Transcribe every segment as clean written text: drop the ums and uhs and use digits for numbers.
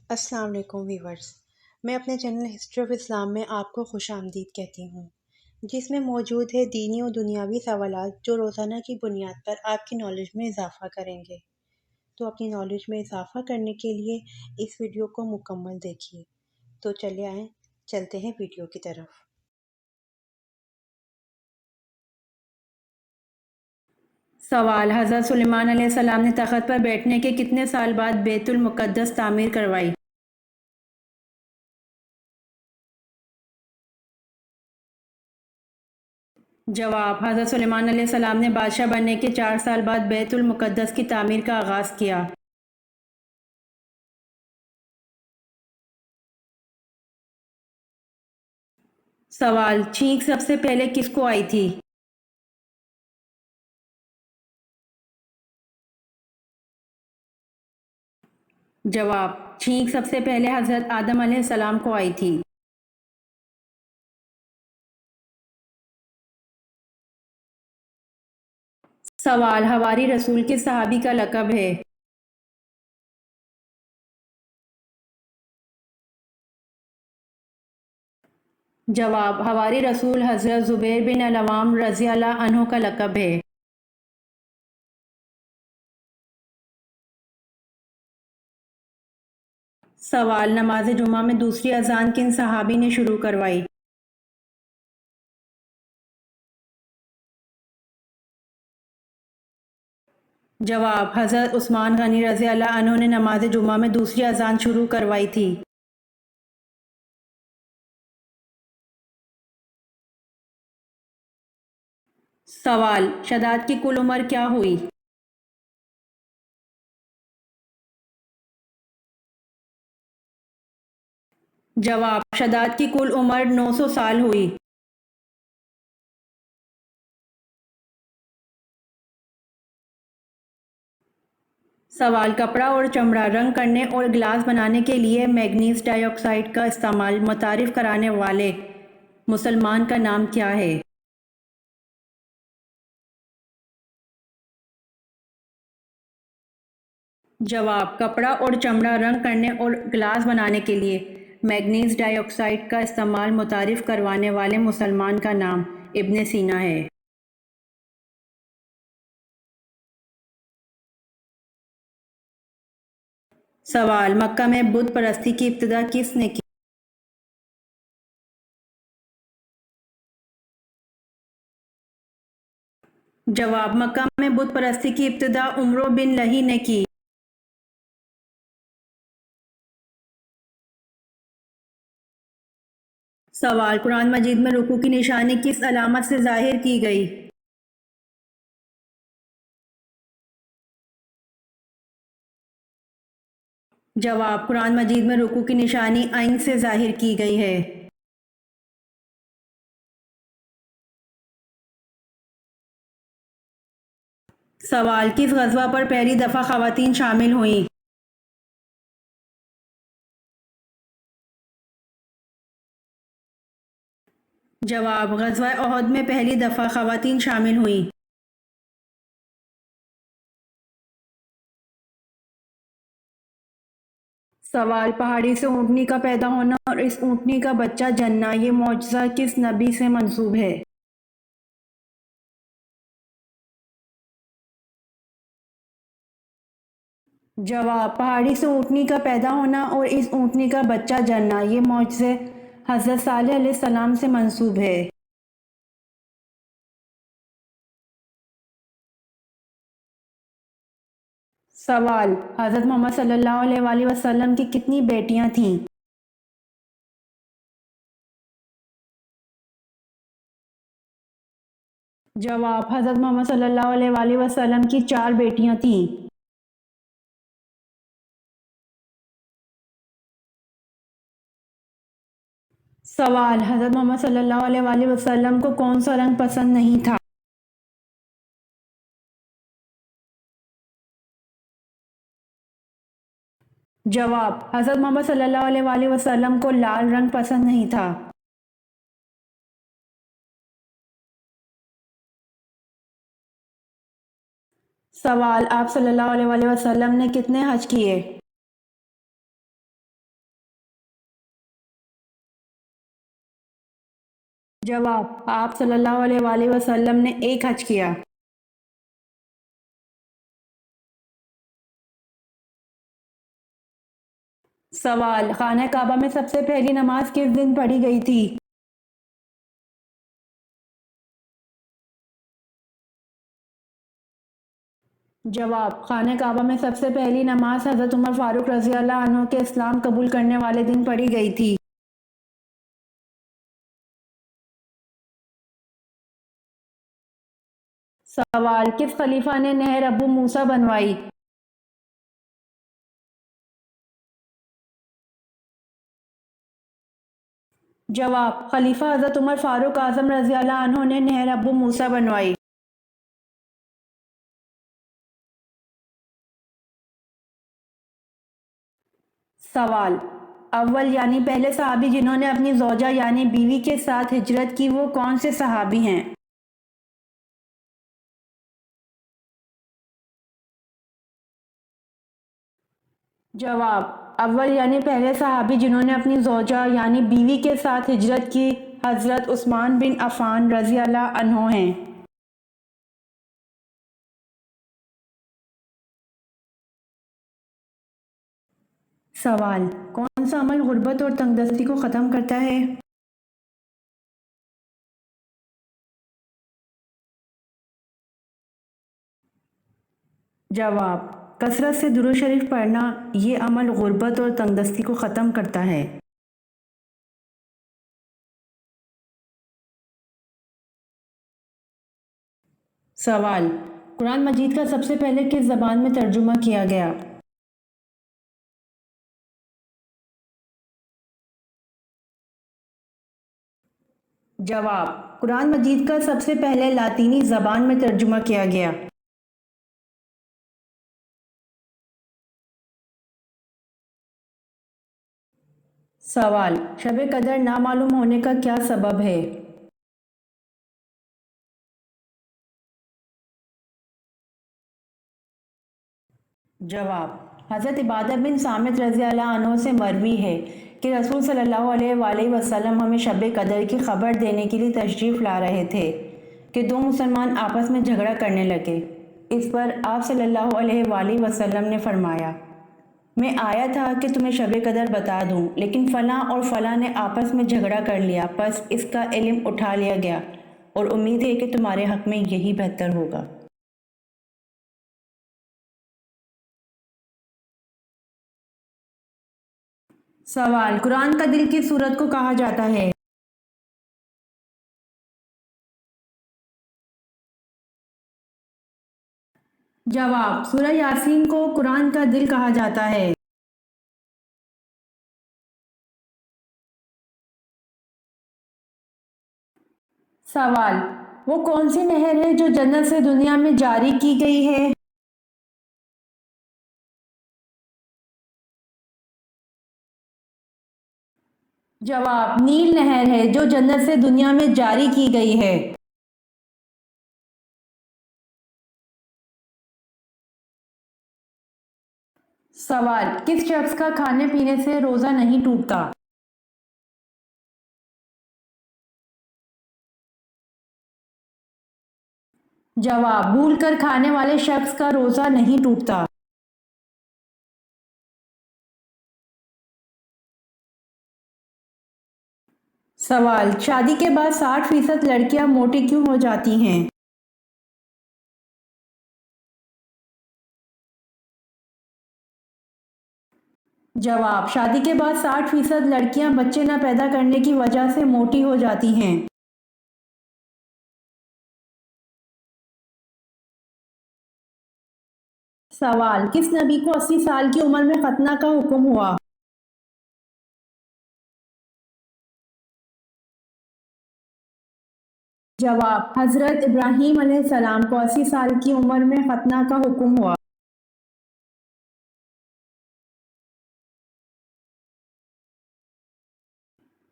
السلام علیکم ویورز، میں اپنے چینل ہسٹری آف اسلام میں آپ کو خوش آمدید کہتی ہوں، جس میں موجود ہے دینی و دنیاوی سوالات جو روزانہ کی بنیاد پر آپ کی نالج میں اضافہ کریں گے۔ تو اپنی نالج میں اضافہ کرنے کے لیے اس ویڈیو کو مکمل دیکھیے۔ تو چلے آئیں، چلتے ہیں ویڈیو کی طرف۔ سوال: حضرت سلیمان علیہ السلام نے تخت پر بیٹھنے کے کتنے سال بعد بیت المقدس تعمیر کروائی؟ جواب: حضرت سلیمان علیہ السلام نے بادشاہ بننے کے 4 سال بعد بیت المقدس کی تعمیر کا آغاز کیا۔ سوال: چھینک سب سے پہلے کس کو آئی تھی؟ جواب: چھینک سب سے پہلے حضرت آدم علیہ السلام کو آئی تھی۔ سوال: حواری رسول کس صحابی کا لقب ہے؟ جواب: حواری رسول حضرت زبیر بن العوام رضی اللہ عنہ کا لقب ہے۔ سوال: نماز جمعہ میں دوسری اذان کن صحابی نے شروع کروائی؟ جواب: حضرت عثمان غنی رضی اللہ عنہ نے نماز جمعہ میں دوسری اذان شروع کروائی تھی۔ سوال: شداد کی کل عمر کیا ہوئی؟ جواب: شداد کی کل عمر 900 سال ہوئی۔ سوال: کپڑا اور چمڑا رنگ کرنے اور گلاس بنانے کے لیے مینگنیز ڈائی آکسائڈ کا استعمال متعارف کرانے والے مسلمان کا نام کیا ہے؟ جواب: کپڑا اور چمڑا رنگ کرنے اور گلاس بنانے کے لیے مینگنیز ڈائی آکسائڈ کا استعمال متعارف کروانے والے مسلمان کا نام ابن سینا ہے۔ سوال: مکہ میں بت پرستی کی ابتدا کس نے کی؟ جواب: مکہ میں بت پرستی کی ابتدا عمرو بن لہی نے کی۔ سوال: قرآن مجید میں رکوع کی نشانی کس علامت سے ظاہر کی گئی؟ جواب: قرآن مجید میں رکوع کی نشانی عین سے ظاہر کی گئی ہے۔ سوال: کس غزوہ پر پہلی دفعہ خواتین شامل ہوئیں؟ جواب: غزوہ احد میں پہلی دفعہ خواتین شامل ہوئیں۔ سوال: پہاڑی سے اونٹنی کا پیدا ہونا اور اس اونٹنی کا بچہ جننا، یہ معجزہ کس نبی سے منسوب ہے؟ جواب: پہاڑی سے اونٹنی کا پیدا ہونا اور اس اونٹنی کا بچہ جننا، یہ معجزہ حضرت صالح علیہ السلام سے منسوب ہے۔ سوال: حضرت محمد صلی اللہ علیہ وآلہ وسلم کی کتنی بیٹیاں تھیں؟ جواب: حضرت محمد صلی اللہ علیہ وآلہ وسلم کی 4 بیٹیاں تھیں۔ سوال: حضرت محمد صلی اللہ علیہ وآلہ وسلم کو کون سا رنگ پسند نہیں تھا؟ جواب: حضرت محمد صلی اللہ علیہ وآلہ وسلم کو لال رنگ پسند نہیں تھا۔ سوال: آپ صلی اللہ علیہ وآلہ وسلم نے کتنے حج کیے؟ جواب: آپ صلی اللہ علیہ وآلہ وسلم نے ایک حج کیا۔ سوال: خانہ کعبہ میں سب سے پہلی نماز کس دن پڑھی گئی تھی؟ جواب: خانہ کعبہ میں سب سے پہلی نماز حضرت عمر فاروق رضی اللہ عنہ کے اسلام قبول کرنے والے دن پڑھی گئی تھی۔ سوال: کس خلیفہ نے نہر ابو موسیٰ بنوائی؟ جواب: خلیفہ حضرت عمر فاروق اعظم رضی اللہ عنہ نے نہر ابو موسیٰ بنوائی۔ سوال: اول یعنی پہلے صحابی جنہوں نے اپنی زوجہ یعنی بیوی کے ساتھ ہجرت کی وہ کون سے صحابی ہیں؟ جواب: اول یعنی پہلے صحابی جنہوں نے اپنی زوجہ یعنی بیوی کے ساتھ ہجرت کی حضرت عثمان بن عفان رضی اللہ عنہ ہیں۔ سوال: کون سا عمل غربت اور تنگدستی کو ختم کرتا ہے؟ جواب: کثرت سے درود شریف پڑھنا یہ عمل غربت اور تنگدستی کو ختم کرتا ہے۔ سوال: قرآن مجید کا سب سے پہلے کس زبان میں ترجمہ کیا گیا؟ جواب: قرآن مجید کا سب سے پہلے لاطینی زبان میں ترجمہ کیا گیا۔ سوال: شب قدر نامعلوم ہونے کا کیا سبب ہے؟ جواب: حضرت عبادہ بن صامت رضی اللہ عنہ سے مروی ہے کہ رسول صلی اللہ علیہ وآلہ وسلم ہمیں شب قدر کی خبر دینے کے لیے تشریف لا رہے تھے کہ دو مسلمان آپس میں جھگڑا کرنے لگے۔ اس پر آپ صلی اللہ علیہ وآلہ وسلم نے فرمایا: میں آیا تھا کہ تمہیں شب قدر بتا دوں، لیکن فلاں اور فلاں نے آپس میں جھگڑا کر لیا، پس اس کا علم اٹھا لیا گیا اور امید ہے کہ تمہارے حق میں یہی بہتر ہوگا۔ سوال: قرآن کا دل کس سورت کو کہا جاتا ہے؟ جواب: سورہ یاسین کو قرآن کا دل کہا جاتا ہے۔ سوال: وہ کون سی نہر ہے جو جنت سے دنیا میں جاری کی گئی ہے؟ جواب: نیل نہر ہے جو جنت سے دنیا میں جاری کی گئی ہے۔ سوال: کس شخص کا کھانے پینے سے روزہ نہیں ٹوٹتا؟ جواب: بھول کر کھانے والے شخص کا روزہ نہیں ٹوٹتا۔ سوال: شادی کے بعد 60% لڑکیاں موٹی کیوں ہو جاتی ہیں؟ جواب: شادی کے بعد 60% لڑکیاں بچے نہ پیدا کرنے کی وجہ سے موٹی ہو جاتی ہیں۔ سوال: کس نبی کو 80 سال کی عمر میں ختنہ کا حکم ہوا؟ جواب: حضرت ابراہیم علیہ السلام کو 80 سال کی عمر میں ختنہ کا حکم ہوا۔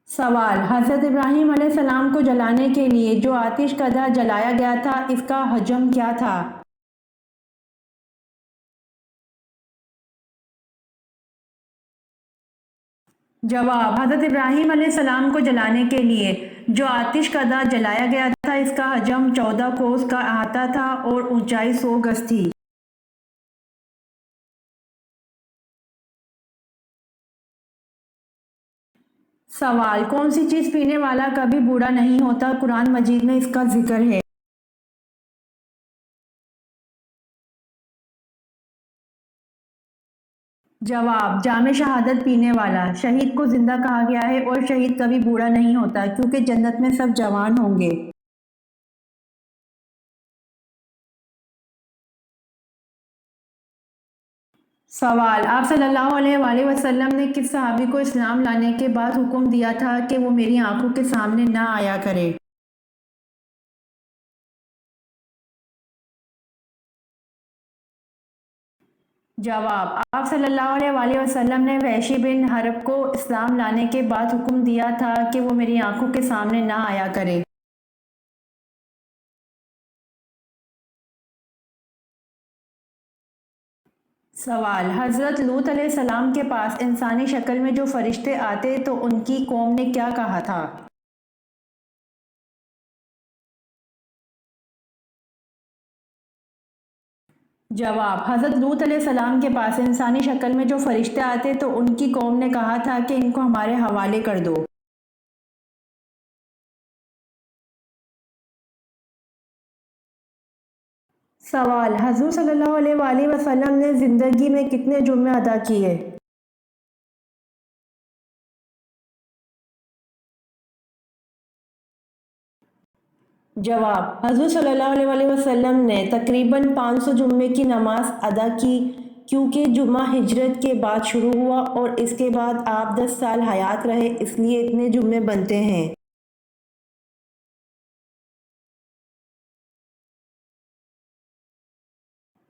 سوال: حضرت ابراہیم علیہ السلام کو جلانے کے لیے جو آتش کدہ جلایا گیا تھا اس کا حجم کیا تھا؟ جواب: حضرت ابراہیم علیہ السلام کو جلانے کے لیے جو آتش کدہ جلایا گیا تھا اس کا حجم 14 کوس کا احاطہ تھا اور اونچائی 100 گز تھی۔ سوال: کون سی چیز پینے والا کبھی بوڑھا نہیں ہوتا؟ قرآن مجید میں اس کا ذکر ہے۔ جواب: جام شہادت پینے والا۔ شہید کو زندہ کہا گیا ہے اور شہید کبھی بوڑھا نہیں ہوتا کیونکہ جنت میں سب جوان ہوں گے۔ سوال: آپ صلی اللہ علیہ وآلہ وسلم نے کس صحابی کو اسلام لانے کے بعد حکم دیا تھا کہ وہ میری آنکھوں کے سامنے نہ آیا کرے؟ جواب: آپ صلی اللہ علیہ وآلہ وسلم نے وحشی بن حرب کو اسلام لانے کے بعد حکم دیا تھا کہ وہ میری آنکھوں کے سامنے نہ آیا کرے۔ سوال: حضرت لوط علیہ السلام کے پاس انسانی شکل میں جو فرشتے آتے تو ان کی قوم نے کیا کہا تھا؟ جواب: حضرت لوط علیہ السلام کے پاس انسانی شکل میں جو فرشتے آتے تو ان کی قوم نے کہا تھا کہ ان کو ہمارے حوالے کر دو۔ سوال: حضور صلی اللہ علیہ وآلہ وسلم نے زندگی میں کتنے جمعے ادا کیے؟ جواب: حضور صلی اللہ علیہ وآلہ وسلم نے تقریباً 500 جمعے کی نماز ادا کی کیونکہ جمعہ ہجرت کے بعد شروع ہوا اور اس کے بعد آپ 10 سال حیات رہے اس لیے اتنے جمعے بنتے ہیں۔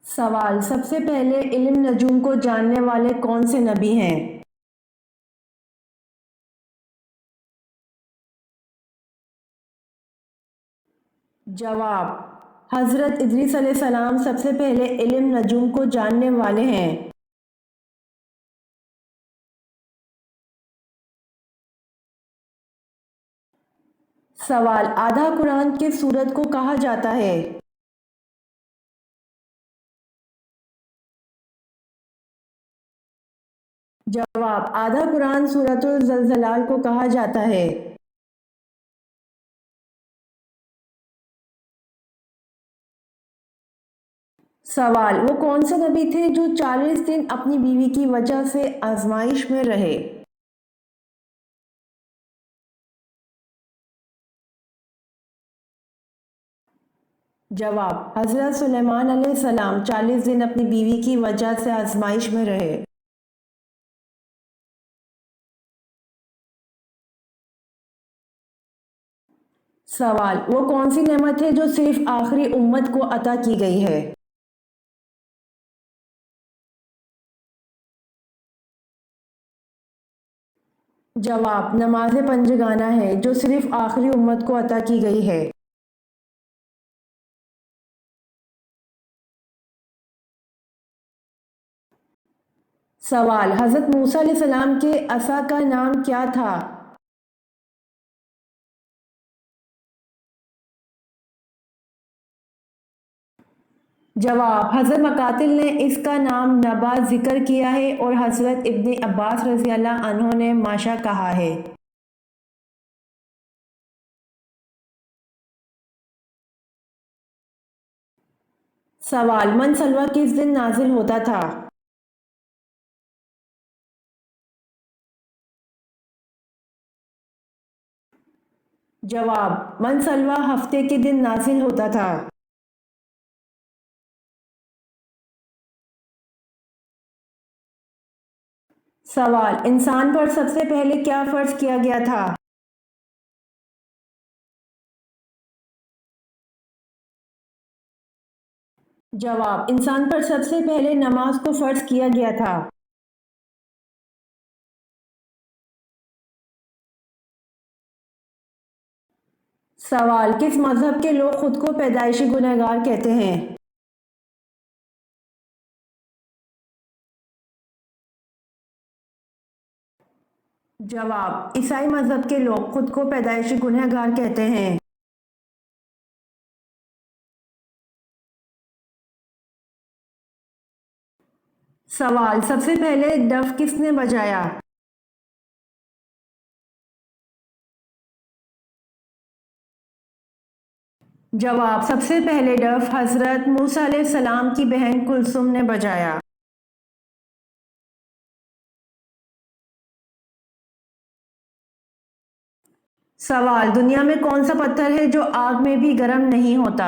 سوال: سب سے پہلے علم نجوم کو جاننے والے کون سے نبی ہیں؟ جواب: حضرت ادریس علیہ السلام سب سے پہلے علم نجوم کو جاننے والے ہیں۔ سوال: آدھا قرآن کس سورت کو کہا جاتا ہے؟ جواب: آدھا قرآن سورۃ الزلزال کو کہا جاتا ہے۔ سوال: وہ کون سے نبی تھے جو 40 دن اپنی بیوی کی وجہ سے آزمائش میں رہے؟ جواب: حضرت سلیمان علیہ السلام 40 دن اپنی بیوی کی وجہ سے آزمائش میں رہے۔ سوال: وہ کون سی نعمت ہے جو صرف آخری امت کو عطا کی گئی ہے؟ جواب: نماز پنجگانہ ہے جو صرف آخری امت کو عطا کی گئی ہے۔ سوال: حضرت موسیٰ علیہ السلام کے عصا کا نام کیا تھا؟ جواب: حضرت مقاتل نے اس کا نام نبا ذکر کیا ہے اور حضرت ابن عباس رضی اللہ عنہ نے ماشا کہا ہے۔ سوال: من سلویٰ کس دن نازل ہوتا تھا؟ جواب: من سلویٰ ہفتے کے دن نازل ہوتا تھا۔ سوال: انسان پر سب سے پہلے کیا فرض کیا گیا تھا؟ جواب: انسان پر سب سے پہلے نماز کو فرض کیا گیا تھا۔ سوال: کس مذہب کے لوگ خود کو پیدائشی گنہگار کہتے ہیں؟ جواب: عیسائی مذہب کے لوگ خود کو پیدائشی گنہگار کہتے ہیں۔ سوال: سب سے پہلے ڈف کس نے بجایا؟ جواب: سب سے پہلے ڈف حضرت موسیٰ علیہ السلام کی بہن کلثوم نے بجایا۔ سوال: دنیا میں کون سا پتھر ہے جو آگ میں بھی گرم نہیں ہوتا؟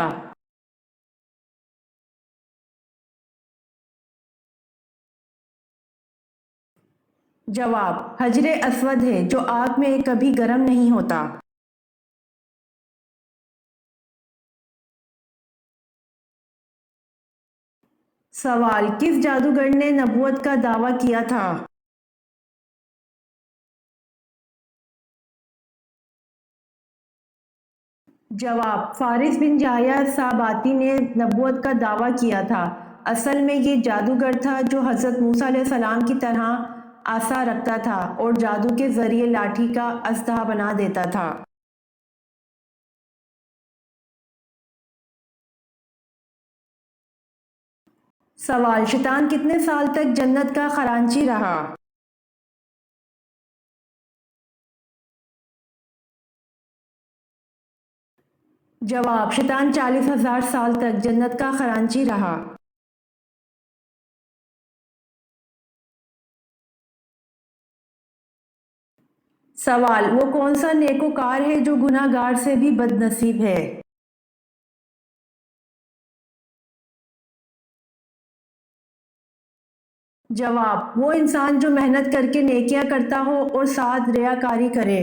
جواب: حجر اسود ہے جو آگ میں کبھی گرم نہیں ہوتا۔ سوال: کس جادوگر نے نبوت کا دعویٰ کیا تھا؟ جواب: فارس بن یحییٰ ساباتی نے نبوت کا دعویٰ کیا تھا۔ اصل میں یہ جادوگر تھا جو حضرت موسیٰ علیہ السلام کی طرح عصا رکھتا تھا اور جادو کے ذریعے لاٹھی کا اژدہا بنا دیتا تھا۔ سوال: شیطان کتنے سال تک جنت کا خزانچی رہا؟ جواب: شیطان 40,000 سال تک جنت کا خزانچی رہا۔ سوال: وہ کون سا نیکوکار ہے جو گناہ گار سے بھی بد نصیب ہے؟ جواب: وہ انسان جو محنت کر کے نیکیاں کرتا ہو اور ساتھ ریاکاری کرے۔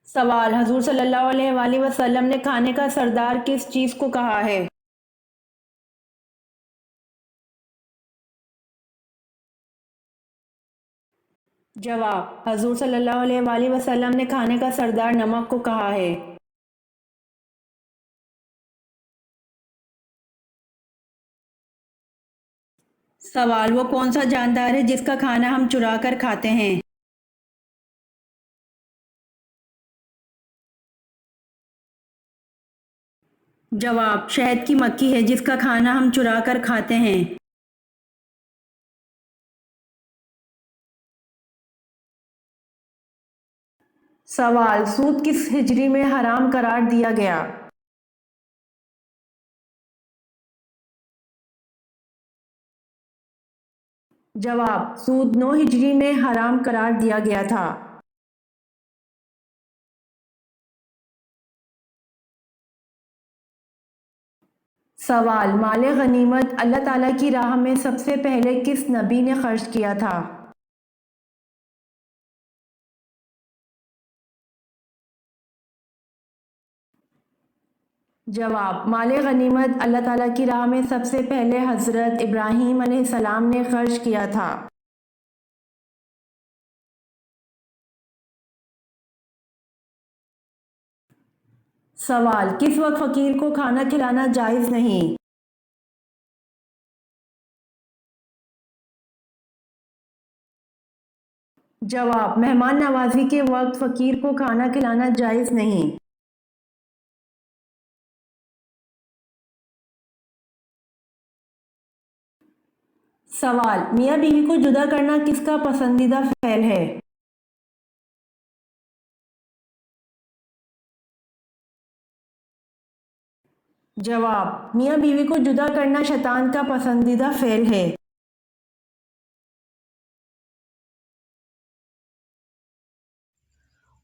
سوال: حضور صلی اللہ علیہ وآلہ وسلم نے کھانے کا سردار کس چیز کو کہا ہے؟ جواب: حضور صلی اللہ علیہ وآلہ وسلم نے کھانے کا سردار نمک کو کہا ہے۔ سوال: وہ کون سا جاندار ہے جس کا کھانا ہم چرا کر کھاتے ہیں؟ جواب: شہد کی مکھی ہے جس کا کھانا ہم چرا کر کھاتے ہیں۔ سوال: سود کس ہجری میں حرام قرار دیا گیا؟ جواب: سود 9 ہجری میں حرام قرار دیا گیا تھا۔ سوال: مال غنیمت اللہ تعالیٰ کی راہ میں سب سے پہلے کس نبی نے خرچ کیا تھا؟ جواب: مال غنیمت اللہ تعالیٰ کی راہ میں سب سے پہلے حضرت ابراہیم علیہ السلام نے خرچ کیا تھا۔ سوال: کس وقت فقیر کو کھانا کھلانا جائز نہیں؟ جواب: مہمان نوازی کے وقت فقیر کو کھانا کھلانا جائز نہیں۔ سوال: میاں بیوی کو جدا کرنا کس کا پسندیدہ فعل ہے؟ جواب: میاں بیوی کو جدا کرنا شیطان کا پسندیدہ فعل ہے۔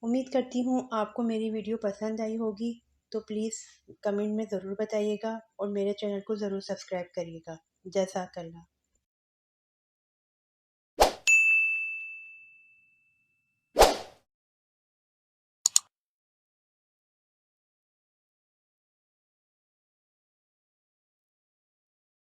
امید کرتی ہوں آپ کو میری ویڈیو پسند آئی ہوگی، تو پلیز کمنٹ میں ضرور بتائیے گا اور میرے چینل کو ضرور سبسکرائب کریے گا۔ جزاک اللہ۔